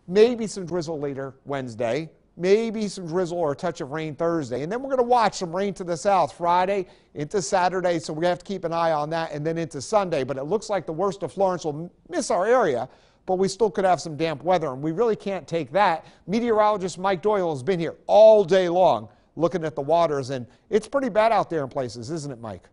Maybe some drizzle later Wednesday, maybe some drizzle or a touch of rain Thursday. And then we're going to watch some rain to the south Friday into Saturday, so we have to keep an eye on that, and then into Sunday. But it looks like the worst of Florence will miss our area, but we still could have some damp weather, and we really can't take that. Meteorologist Mike Doyle has been here all day long looking at the waters, and it's pretty bad out there in places, isn't it, Mike?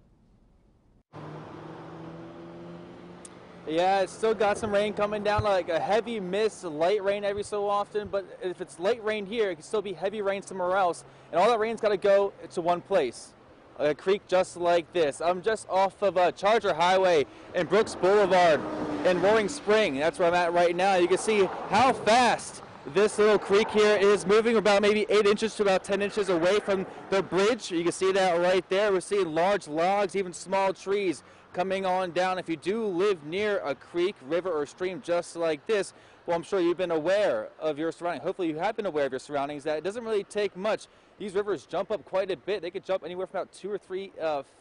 Yeah, it's still got some rain coming down, like a heavy mist, light rain every so often, but if it's light rain here, it can still be heavy rain somewhere else, and all that rain's got to go to one place, a creek just like this. I'm just off of Charger Highway and Brooks Boulevard in Roaring Spring. That's where I'm at right now. You can see how fast this little creek here is moving, about maybe 8 inches to about 10 inches away from the bridge. You can see that right there. We're seeing large logs, even small trees coming on down. If you do live near a creek, river, or stream just like this, well, I'm sure you've been aware of your surroundings. Hopefully you have been aware of your surroundings, that it doesn't really take much. These rivers jump up quite a bit. They could jump anywhere from about 2 or 3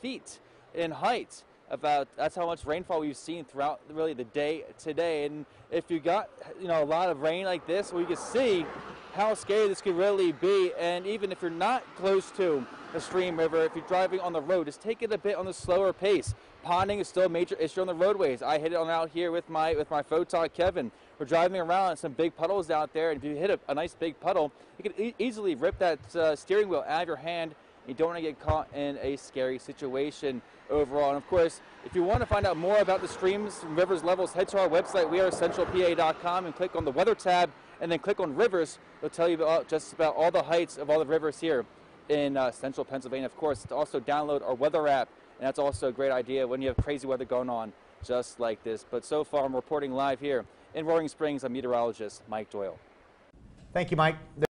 feet in height. That's how much rainfall we've seen throughout really the day today. And if you got a lot of rain like this, well, you can see how scary this could really be. And even if you're not close to a stream, river, if you're driving on the road, just take it a bit on the slower pace. Ponding is still a major issue on the roadways. I hit it on out here with my photog Kevin. We're driving around some big puddles out there, and if you hit a nice big puddle, you can easily rip that steering wheel out of your hand. You don't want to get caught in a scary situation overall. And of course, if you want to find out more about the streams and rivers levels, head to our website, wearecentralpa.com, and click on the weather tab, and then click on rivers. It'll tell you just about all the heights of all the rivers here in central Pennsylvania. Of course, to also download our weather app, and that's also a great idea when you have crazy weather going on just like this. But so far, I'm reporting live here in Roaring Springs. I'm meteorologist Mike Doyle. Thank you, Mike.